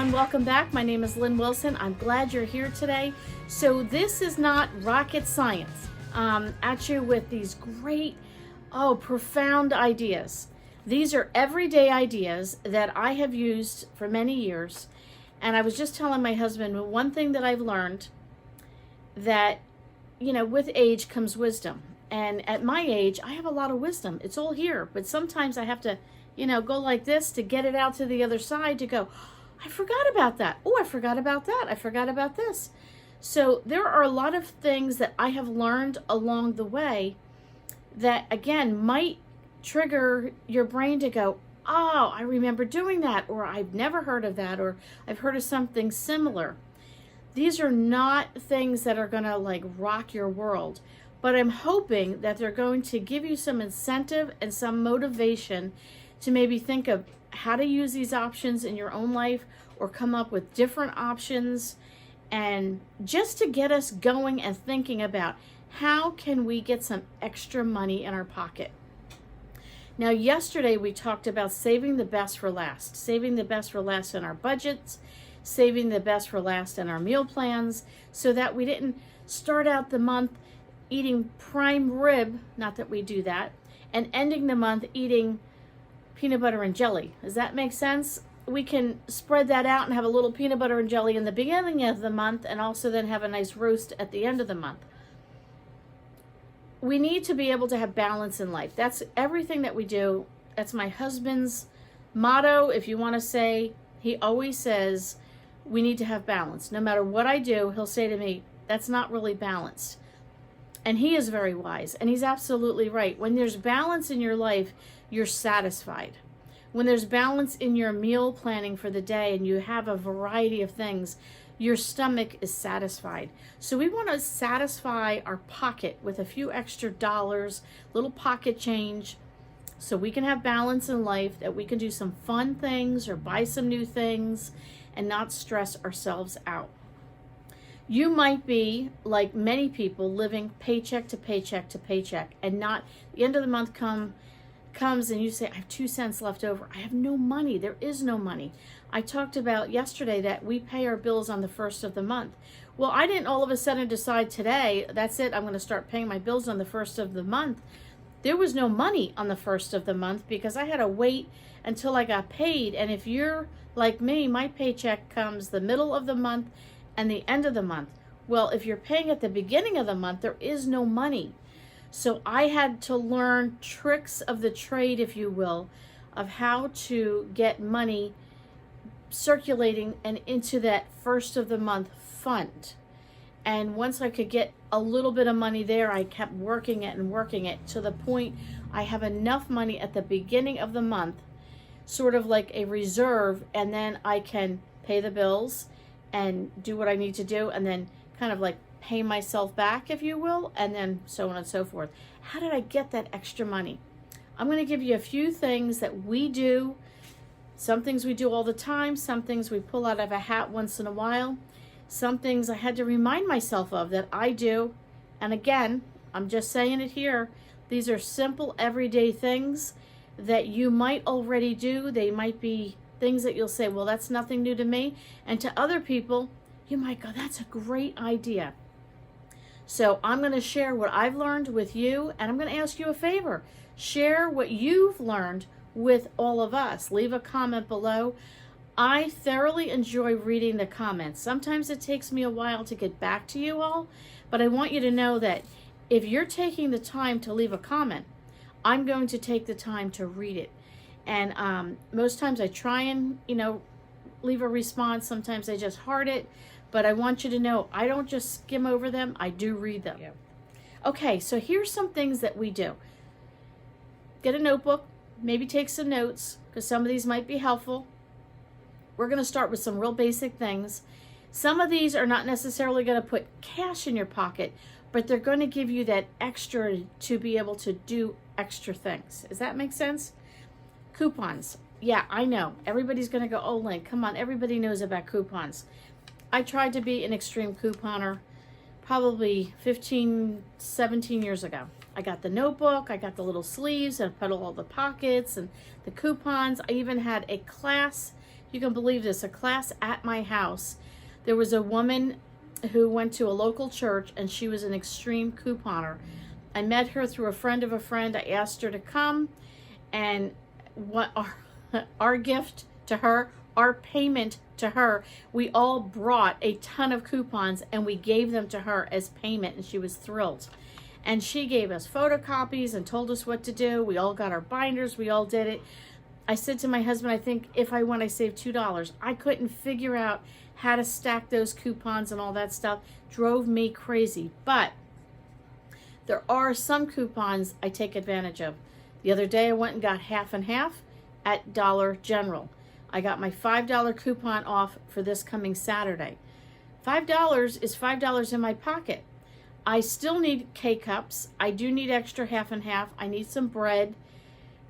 everyone, welcome back. My name is Lynn Wilson. I'm glad you're here today. So this is not rocket science. At you with these great, profound ideas. These are everyday ideas that I have used for many years. And I was just telling my husband, one thing that I've learned, that, with age comes wisdom. And at my age, I have a lot of wisdom. It's all here. But sometimes I have to, go like this to get it out to the other side to go, I forgot about that. Oh, I forgot about that. I forgot about this. So there are a lot of things that I have learned along the way that, again, might trigger your brain to go, oh, I remember doing that, or I've never heard of that, or I've heard of something similar. These are not things that are going to rock your world, but I'm hoping that they're going to give you some incentive and some motivation to maybe think of how to use these options in your own life, or come up with different options, and just to get us going and thinking about how can we get some extra money in our pocket. Now, yesterday we talked about saving the best for last, saving the best for last in our budgets, saving the best for last in our meal plans, so that we didn't start out the month eating prime rib, not that we do that, and ending the month eating peanut butter and jelly. Does that make sense? We can spread that out and have a little peanut butter and jelly in the beginning of the month, and also then have a nice roast at the end of the month. We need to be able to have balance in life. That's everything that we do. That's my husband's motto. If you want to say, he always says, we need to have balance. No matter what I do, he'll say to me, that's not really balanced. And he is very wise, and he's absolutely right. When there's balance in your life, you're satisfied. When there's balance in your meal planning for the day and you have a variety of things, your stomach is satisfied. So we want to satisfy our pocket with a few extra dollars, little pocket change, so we can have balance in life, that we can do some fun things or buy some new things and not stress ourselves out. You might be, like many people, living paycheck to paycheck to paycheck, and not the end of the month comes and you say, I have 2 cents left over. I have no money. There is no money. I talked about yesterday that we pay our bills on the first of the month. Well, I didn't all of a sudden decide today, that's it, I'm going to start paying my bills on the first of the month. There was no money on the first of the month because I had to wait until I got paid. And if you're like me, my paycheck comes the middle of the month and the end of the month. Well, if you're paying at the beginning of the month, there is no money. So I had to learn tricks of the trade, if you will, of how to get money circulating and into that first of the month fund. And once I could get a little bit of money there, I kept working it to the point I have enough money at the beginning of the month, sort of like a reserve, and then I can pay the bills and do what I need to do, and then kind of like pay myself back, if you will, and then so on and so forth. How did I get that extra money? I'm going to give you a few things that we do. Some things we do all the time, some things we pull out of a hat once in a while, some things I had to remind myself of that I do. And again, I'm just saying it here, these are simple everyday things that you might already do. They might be things that you'll say, well, that's nothing new to me. And to other people, you might go, that's a great idea. So I'm going to share what I've learned with you, and I'm going to ask you a favor. Share what you've learned with all of us. Leave a comment below. I thoroughly enjoy reading the comments. Sometimes it takes me a while to get back to you all, but I want you to know that if you're taking the time to leave a comment, I'm going to take the time to read it. And most times I try and, leave a response. Sometimes I just heart it. But I want you to know, I don't just skim over them, I do read them. Yeah. Okay, so here's some things that we do. Get a notebook, maybe take some notes, because some of these might be helpful. We're going to start with some real basic things. Some of these are not necessarily going to put cash in your pocket, but they're going to give you that extra to be able to do extra things. Does that make sense? Coupons. Yeah, I know. Everybody's going to go, oh, Lynn, come on. Everybody knows about coupons. I tried to be an extreme couponer probably 15, 17 years ago. I got the notebook, I got the little sleeves, and I put all the pockets and the coupons. I even had a class you can believe this, a class at my house. There was a woman who went to a local church, and she was an extreme couponer. I met her through a friend of a friend. I asked her to come, and what our gift to her, our payment to her, we all brought a ton of coupons and we gave them to her as payment, and she was thrilled. And she gave us photocopies and told us what to do. We all got our binders. We all did it. I said to my husband, I think if I won, I saved $2. I couldn't figure out how to stack those coupons and all that stuff. Drove me crazy. But there are some coupons I take advantage of. The other day I went and got half and half at Dollar General. I got my $5 coupon off for this coming Saturday. $5 is $5 in my pocket. I still need K-cups. I do need extra half and half. I need some bread.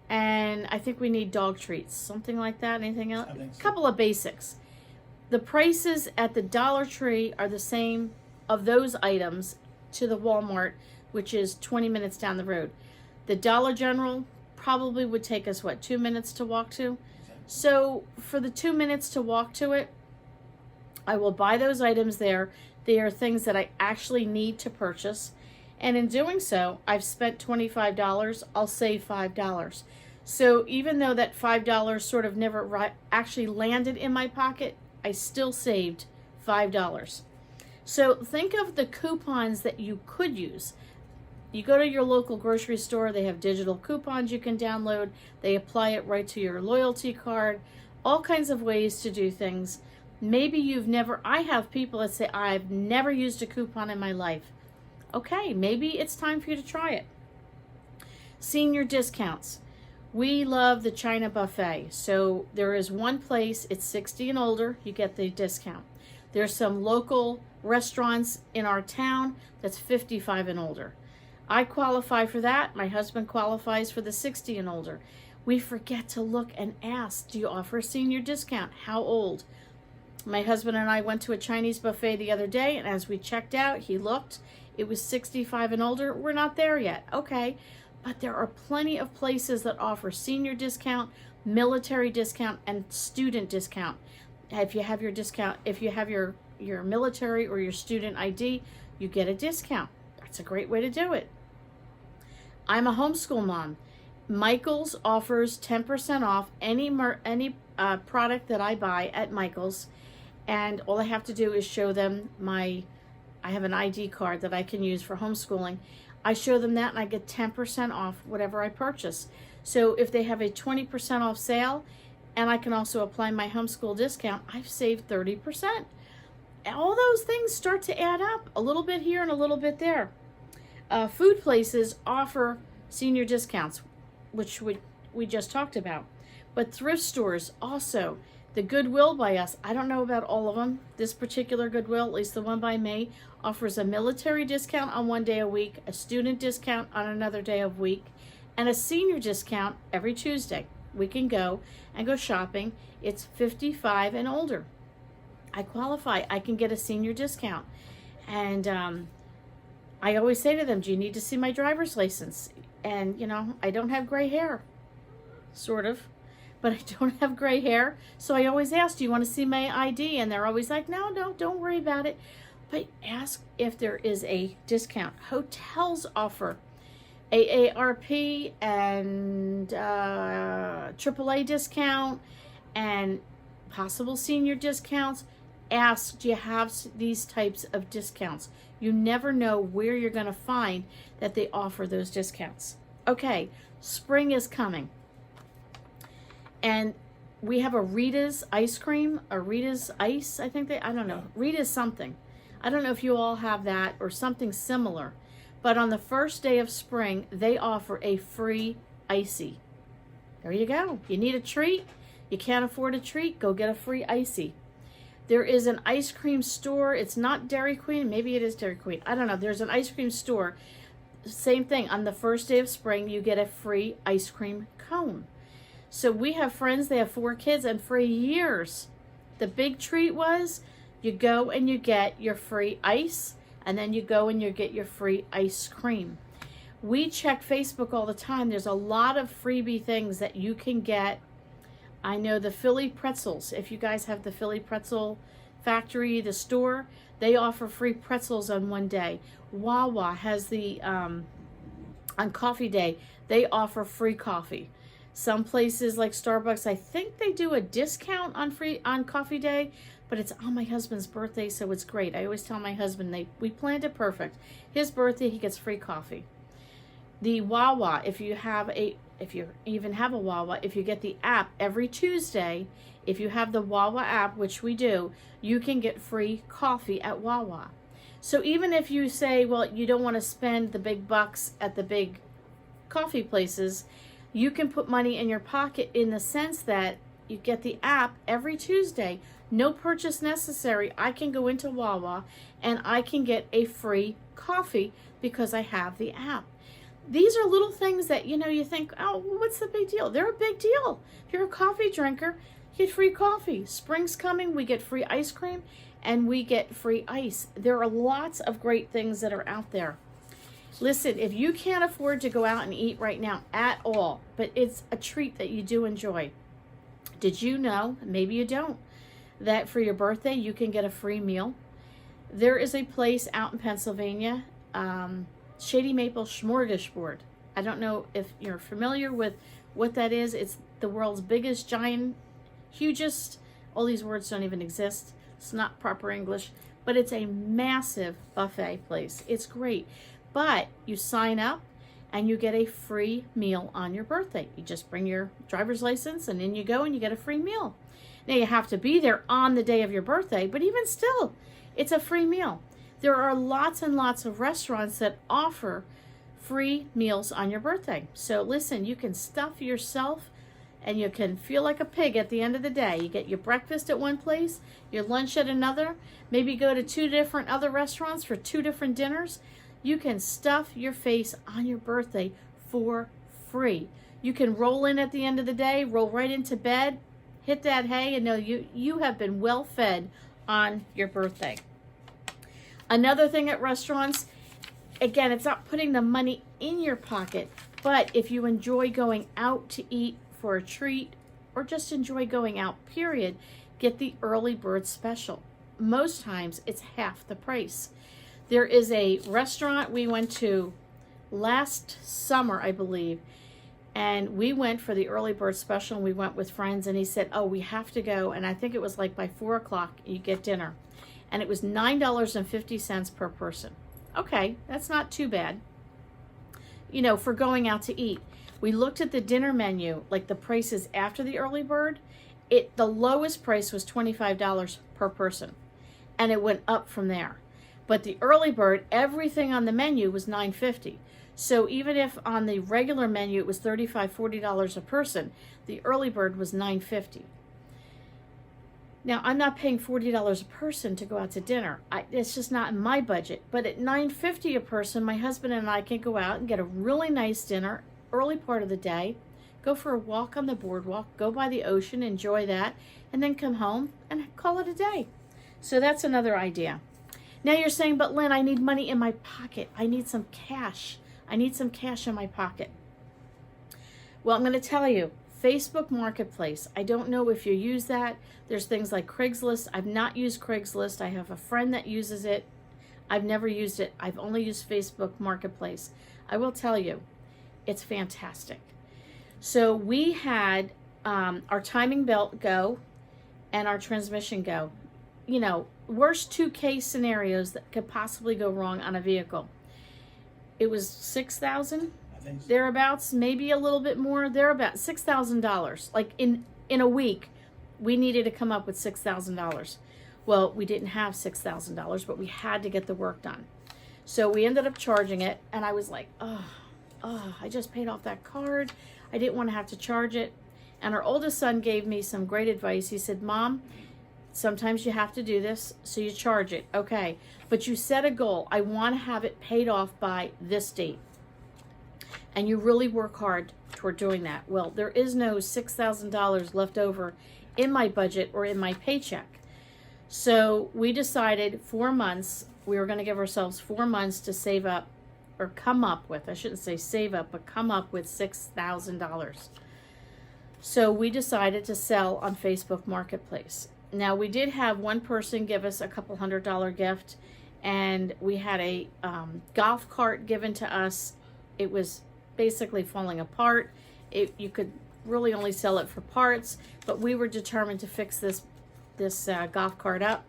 And I think we need dog treats. Something like that. Anything else? I think so. A couple of basics. The prices at the Dollar Tree are the same of those items to the Walmart, which is 20 minutes down the road. The Dollar General probably would take us, 2 minutes to walk to? So for the 2 minutes to walk to it, I will buy those items there. They are things that I actually need to purchase. And in doing so, I've spent $25. I'll save $5. So even though that $5 sort of never actually landed in my pocket, I still saved $5. So think of the coupons that you could use. You go to your local grocery store, they have digital coupons you can download. They apply it right to your loyalty card. All kinds of ways to do things. Maybe I have people that say, I've never used a coupon in my life. Okay, maybe it's time for you to try it. Senior discounts. We love the China buffet. So there is one place, it's 60 and older, you get the discount. There's some local restaurants in our town that's 55 and older. I qualify for that. My husband qualifies for the 60 and older. We forget to look and ask, do you offer a senior discount? How old? My husband and I went to a Chinese buffet the other day, and as we checked out, he looked. It was 65 and older. We're not there yet. Okay. But there are plenty of places that offer senior discount, military discount, and student discount. If you have your discount, if you have your military or your student ID, you get a discount. That's a great way to do it. I'm a homeschool mom. Michael's offers 10% off any product that I buy at Michael's, and all I have to do is show them I have an ID card that I can use for homeschooling. I show them that and I get 10% off whatever I purchase. So if they have a 20% off sale and I can also apply my homeschool discount, I've saved 30%. All those things start to add up, a little bit here and a little bit there. Food places offer senior discounts, which we just talked about. But thrift stores also, the Goodwill by us, I don't know about all of them. This particular Goodwill, at least the one by me, offers a military discount on one day a week, a student discount on another day of week, and a senior discount every Tuesday. We can go and go shopping. It's 55 and older. I qualify. I can get a senior discount. And I always say to them, do you need to see my driver's license? And, I don't have gray hair. Sort of. But I don't have gray hair. So I always ask, do you want to see my ID? And they're always like, no, don't worry about it. But ask if there is a discount. Hotels offer AARP and AAA discount and possible senior discounts. Ask, do you have these types of discounts? You never know where you're going to find that they offer those discounts. Okay, spring is coming. And we have a Rita's ice cream, a Rita's ice, I don't know. Rita's something. I don't know if you all have that or something similar. But on the first day of spring, they offer a free icy. There you go. You need a treat? You can't afford a treat? Go get a free icy. There is an ice cream store. It's not Dairy Queen. Maybe it is Dairy Queen. I don't know. There's an ice cream store. Same thing. On the first day of spring, you get a free ice cream cone. So we have friends. They have 4 kids. And for years, the big treat was you go and you get your free ice. And then you go and you get your free ice cream. We check Facebook all the time. There's a lot of freebie things that you can get I know the Philly pretzels. If you guys have the Philly pretzel factory, the store, they offer free pretzels on one day. Wawa has the, on coffee day, they offer free coffee. Some places like Starbucks, I think they do a discount on coffee day, but it's on my husband's birthday, so it's great. I always tell my husband, we planned it perfect. His birthday, he gets free coffee. The Wawa, if you even have a Wawa, if you get the app every Tuesday, if you have the Wawa app, which we do, you can get free coffee at Wawa. So even if you say, well, you don't want to spend the big bucks at the big coffee places, you can put money in your pocket in the sense that you get the app every Tuesday. No purchase necessary. I can go into Wawa and I can get a free coffee because I have the app. These are little things that, you think, oh, what's the big deal? They're a big deal. If you're a coffee drinker, you get free coffee. Spring's coming, we get free ice cream, and we get free ice. There are lots of great things that are out there. Listen, if you can't afford to go out and eat right now at all, but it's a treat that you do enjoy, did you know, maybe you don't, that for your birthday you can get a free meal? There is a place out in Pennsylvania, Shady Maple Smorgasbord. I don't know if you're familiar with what that is. It's the world's biggest, giant, hugest, all these words don't even exist. It's not proper English, but it's a massive buffet place. It's great. But you sign up and you get a free meal on your birthday. You just bring your driver's license and in you go and you get a free meal. Now you have to be there on the day of your birthday, but even still, it's a free meal. There are lots and lots of restaurants that offer free meals on your birthday. So listen, you can stuff yourself and you can feel like a pig at the end of the day. You get your breakfast at one place, your lunch at another, maybe go to 2 different other restaurants for 2 different dinners. You can stuff your face on your birthday for free. You can roll in at the end of the day, roll right into bed, hit that hay, and know you have been well fed on your birthday. Another thing at restaurants, again, it's not putting the money in your pocket, but if you enjoy going out to eat for a treat or just enjoy going out, period, get the early bird special. Most times it's half the price. There is a restaurant we went to last summer, I believe, and we went for the early bird special, and we went with friends, and he said, oh, we have to go, and I think it was like by 4 o'clock you get dinner. And it was $9.50 per person. Okay, that's not too bad, for going out to eat. We looked at the dinner menu, like the prices after the early bird. The lowest price was $25 per person, and it went up from there. But the early bird, everything on the menu was $9.50. So even if on the regular menu it was $35, $40 a person, the early bird was $9.50. Now, I'm not paying $40 a person to go out to dinner. It's just not in my budget. But at $9.50 a person, my husband and I can go out and get a really nice dinner early part of the day, go for a walk on the boardwalk, go by the ocean, enjoy that, and then come home and call it a day. So that's another idea. Now you're saying, but Lynn, I need money in my pocket. I need some cash. I need some cash in my pocket. Well, I'm going to tell you, Facebook Marketplace. I don't know if you use that. There's things like Craigslist. I've not used Craigslist. I have a friend that uses it. I've never used it. I've only used Facebook Marketplace. I will tell you, it's fantastic. So we had our timing belt go and our transmission go. Worst 2 case scenarios that could possibly go wrong on a vehicle. It was $6,000, thereabouts, maybe a little bit more, thereabouts, $6,000. Like in a week, we needed to come up with $6,000. Well, we didn't have $6,000, but we had to get the work done. So we ended up charging it, and I was like, I just paid off that card. I didn't want to have to charge it. And our oldest son gave me some great advice. He said, Mom, sometimes you have to do this, so you charge it. Okay, but you set a goal. I want to have it paid off by this date. And you really work hard toward doing that. Well, there is no $6,000 left over in my budget or in my paycheck. So we decided 4 months, we were going to give ourselves 4 months to save up, or come up with, I shouldn't say save up, but come up with $6,000. So we decided to sell on Facebook Marketplace. Now, we did have one person give us a couple $100 gift, and we had a golf cart given to us. It was basically falling apart. You could really only sell it for parts, but we were determined to fix this golf cart up.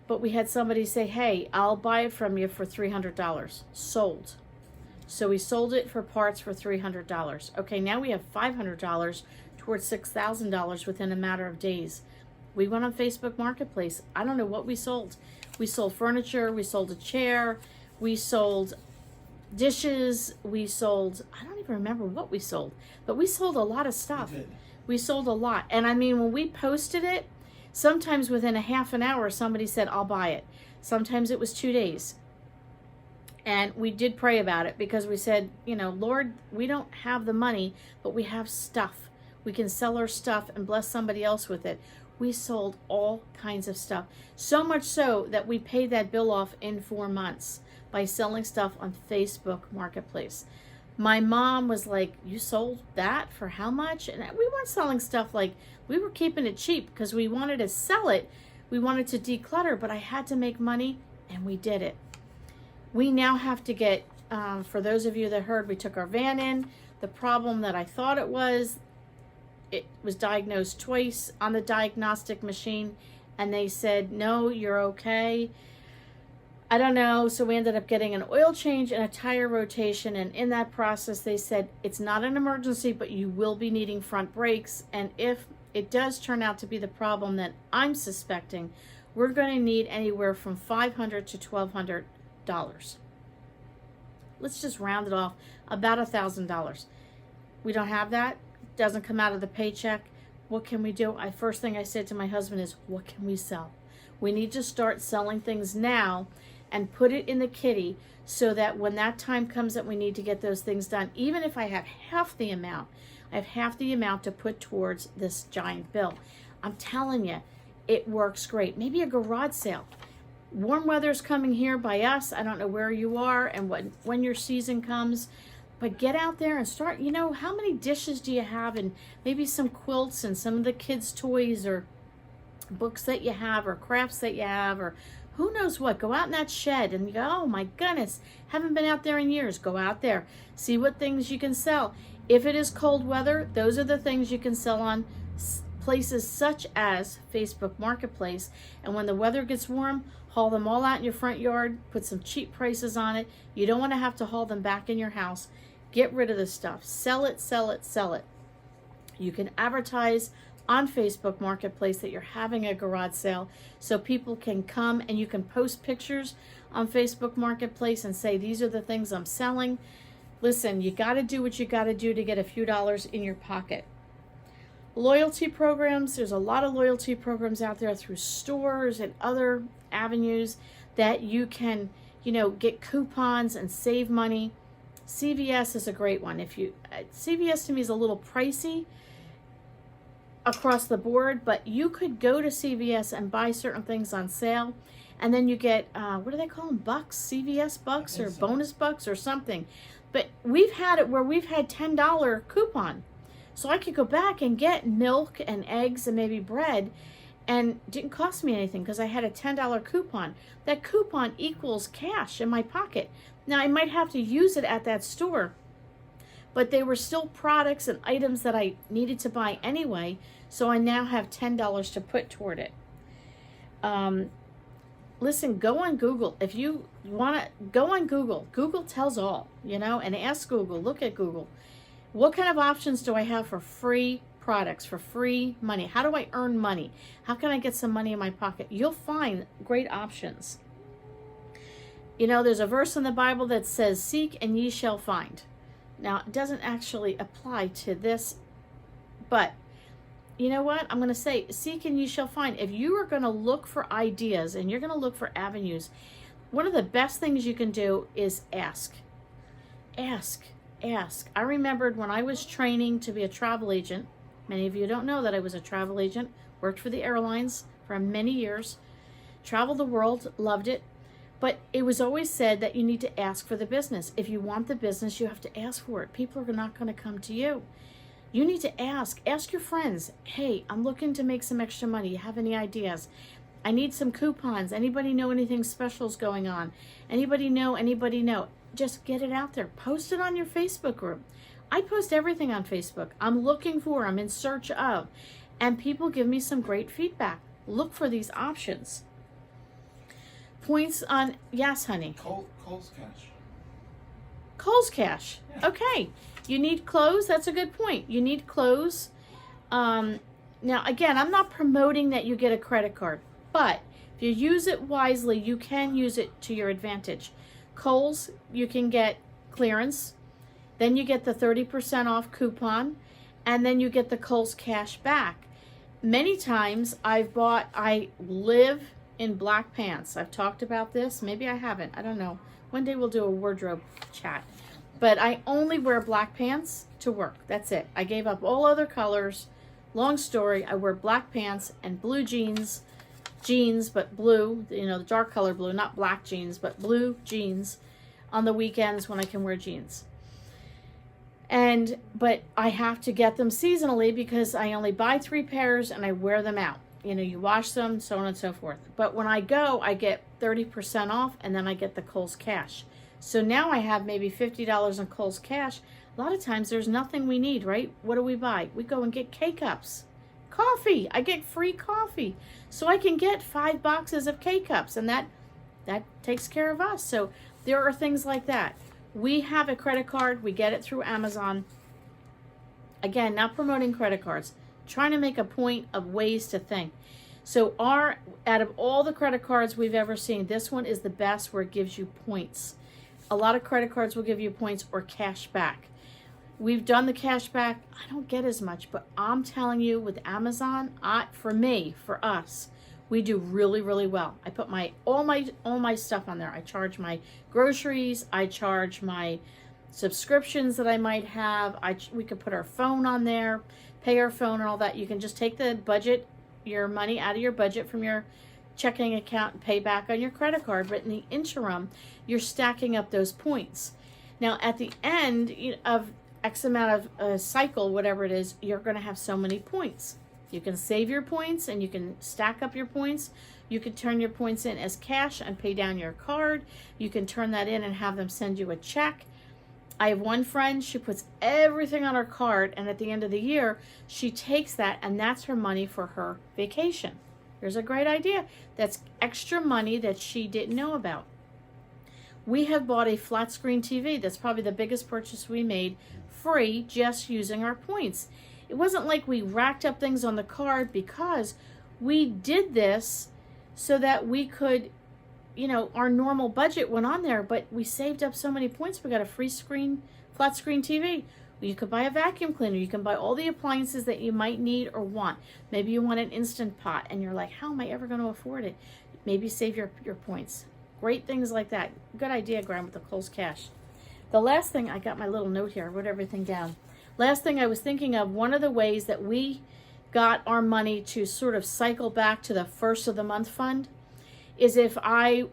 But we had somebody say, hey, I'll buy it from you for $300. Sold. So we sold it for parts for $300. Okay, now we have $500 towards $6,000 within a matter of days. We went on Facebook Marketplace. I don't know what we sold. We sold furniture, we sold a chair, we sold dishes, we sold, I don't even remember what we sold, but we sold a lot of stuff. We sold a lot. And I mean, when we posted it, sometimes within a half an hour, somebody said, I'll buy it. Sometimes it was 2 days. And we did pray about it because we said, you know, Lord, we don't have the money, but we have stuff. We can sell our stuff and bless somebody else with it. We sold all kinds of stuff. So much so that we paid that bill off in 4 months by selling stuff on Facebook Marketplace. My mom was like, you sold that for how much? And we weren't selling stuff like, we were keeping it cheap because we wanted to sell it. We wanted to declutter, but I had to make money, and we did it. We now have to get, for those of you that heard, we took our van in. The problem that I thought it was diagnosed twice on the diagnostic machine, and they said, no, you're okay. I don't know. So we ended up getting an oil change and a tire rotation, and in that process they said it's not an emergency, but you will be needing front brakes, and if it does turn out to be the problem that I'm suspecting, we're going to need anywhere from $500 to $1,200. Let's just round it off, about $1,000. We don't have that. Doesn't come out of the paycheck. What can we do? First thing I said to my husband is, what can we sell? We need to start selling things now and put it in the kitty so that when that time comes that we need to get those things done, even if I have half the amount, I have half the amount to put towards this giant bill. I'm telling you, it works great. Maybe a garage sale. Warm weather's coming here by us. I don't know where you are and when your season comes. But get out there and start, you know, how many dishes do you have, and maybe some quilts and some of the kids' toys or books that you have or crafts that you have or who knows what. Go out in that shed and you go, oh my goodness, haven't been out there in years. Go out there, see what things you can sell. If it is cold weather, those are the things you can sell on places such as Facebook Marketplace. And when the weather gets warm, haul them all out in your front yard, put some cheap prices on it. You don't want to have to haul them back in your house. Get rid of the stuff. Sell it, sell it, sell it. You can advertise on Facebook Marketplace that you're having a garage sale so people can come, and you can post pictures on Facebook Marketplace and say, these are the things I'm selling. Listen, you got to do what you got to do to get a few dollars in your pocket. Loyalty programs, there's a lot of loyalty programs out there through stores and other avenues that you can, you know, get coupons and save money. CVS is a great one. CVS to me is a little pricey across the board, but you could go to CVS and buy certain things on sale, and then you get, what do they call them, bucks? CVS bucks or so. Bonus bucks or something. But we've had it where we've had $10 coupon. So I could go back and get milk and eggs and maybe bread, and it didn't cost me anything because I had a $10 coupon. That coupon equals cash in my pocket. Now, I might have to use it at that store, but they were still products and items that I needed to buy anyway, so I now have $10 to put toward it. Listen, go on Google. If you want to, go on Google. Google tells all, you know, and ask Google, look at Google. What kind of options do I have for free products, for free money? How do I earn money? How can I get some money in my pocket? You'll find great options. You know, there's a verse in the Bible that says, seek and ye shall find. Now, it doesn't actually apply to this, but you know what? I'm going to say, seek and you shall find. If you are going to look for ideas and you're going to look for avenues, one of the best things you can do is ask. Ask. I remembered when I was training to be a travel agent, many of you don't know that I was a travel agent, worked for the airlines for many years, traveled the world, loved it, but it was always said that you need to ask for the business. If you want the business, you have to ask for it. People are not going to come to you. You need to ask your friends, hey, I'm looking to make some extra money. You have any ideas? I need some coupons. Anybody know anything special's going on? Anybody know? Just get it out there. Post it on your Facebook group. I post everything on Facebook. I'm in search of, and people give me some great feedback. Look for these options. Points on, yes, honey. Kohl's Cash. Kohl's Cash. Yeah. Okay. You need clothes. That's a good point. You need clothes. Now, again, I'm not promoting that you get a credit card, but if you use it wisely, you can use it to your advantage. Kohl's, you can get clearance. Then you get the 30% off coupon, and then you get the Kohl's Cash back. Many times I live in black pants. I've talked about this. Maybe I haven't. I don't know. One day we'll do a wardrobe chat. But I only wear black pants to work. That's it. I gave up all other colors. Long story. I wear black pants and blue jeans, but blue, the dark color blue, not black jeans, but blue jeans on the weekends when I can wear jeans. But I have to get them seasonally because I only buy 3 pairs and I wear them out. You wash them, so on and so forth. But when I go, I get 30% off, and then I get the Kohl's Cash. So now I have maybe $50 in Kohl's Cash. A lot of times there's nothing we need, right? What do we buy? We go and get K-Cups. Coffee. I get free coffee. So I can get 5 boxes of K-Cups, and that takes care of us. So there are things like that. We have a credit card. We get it through Amazon. Again, not promoting credit cards. Trying to make a point of ways to think. So out of all the credit cards we've ever seen, this one is the best where it gives you points. A lot of credit cards will give you points or cash back. We've done the cash back. I don't get as much, but I'm telling you, with Amazon, for us, we do really, really well. I put all my stuff on there. I charge my groceries. I charge my subscriptions that I might have. We could put our phone on there, pay our phone and all that. You can just take the budget, your money out of your budget from your checking account and pay back on your credit card. But in the interim, you're stacking up those points. Now, at the end of X amount of a cycle, whatever it is, you're going to have so many points. You can save your points and you can stack up your points. You can turn your points in as cash and pay down your card. You can turn that in and have them send you a check. I have one friend, she puts everything on her card, and at the end of the year, she takes that, and that's her money for her vacation. Here's a great idea. That's extra money that she didn't know about. We have bought a flat screen TV. That's probably the biggest purchase we made, free, just using our points. It wasn't like we racked up things on the card, because we did this so that we could, our normal budget went on there, but we saved up so many points. We got a flat screen TV. You could buy a vacuum cleaner. You can buy all the appliances that you might need or want. Maybe you want an Instant Pot and you're like, how am I ever going to afford it? Maybe save your points. Great things like that. Good idea, Graham, with the Kohl's Cash. The last thing, I got my little note here. I wrote everything down. Last thing I was thinking of, one of the ways that we got our money to sort of cycle back to the first of the month fund is if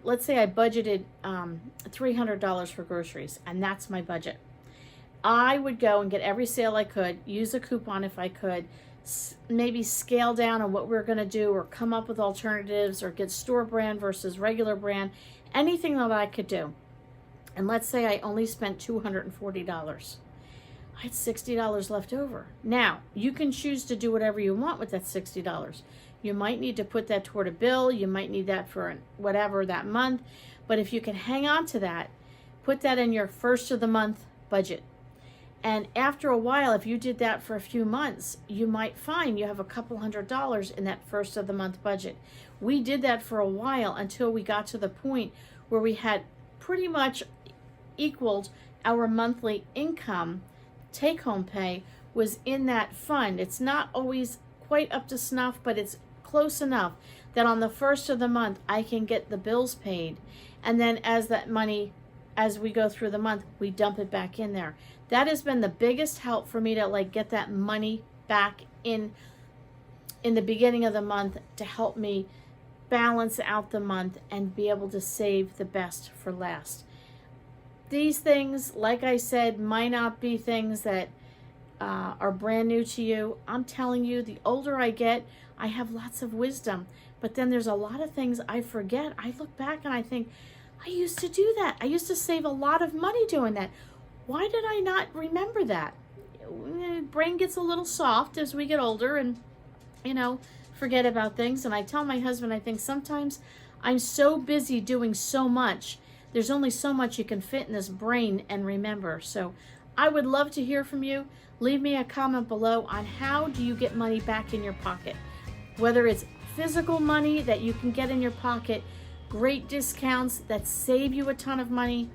let's say I budgeted $300 for groceries, and that's my budget. I would go and get every sale I could, use a coupon if I could, maybe scale down on what we're going to do, or come up with alternatives, or get store brand versus regular brand, anything that I could do. And let's say I only spent $240. I had $60 left over. Now, you can choose to do whatever you want with that $60. You might need to put that toward a bill. You might need that for whatever that month. But if you can hang on to that, put that in your first of the month budget. And after a while, if you did that for a few months, you might find you have a couple $100 in that first of the month budget. We did that for a while until we got to the point where we had pretty much equaled our monthly income. Take-home pay was in that fund. It's not always quite up to snuff, but it's close enough that on the first of the month I can get the bills paid, and then as we go through the month, we dump it back in there. That has been the biggest help for me to get that money back in the beginning of the month, to help me balance out the month and be able to save the best for last. These things, like I said, might not be things that are brand new to you. I'm telling you, the older I get, I have lots of wisdom. But then there's a lot of things I forget. I look back and I think, I used to do that. I used to save a lot of money doing that. Why did I not remember that? Brain gets a little soft as we get older and, forget about things. And I tell my husband, I think sometimes I'm so busy doing so much. There's only so much you can fit in this brain and remember. So I would love to hear from you. Leave me a comment below on how do you get money back in your pocket. Whether it's physical money that you can get in your pocket, great discounts that save you a ton of money,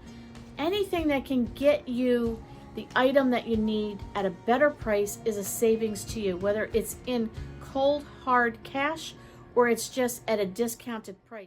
anything that can get you the item that you need at a better price is a savings to you, whether it's in cold hard cash or it's just at a discounted price.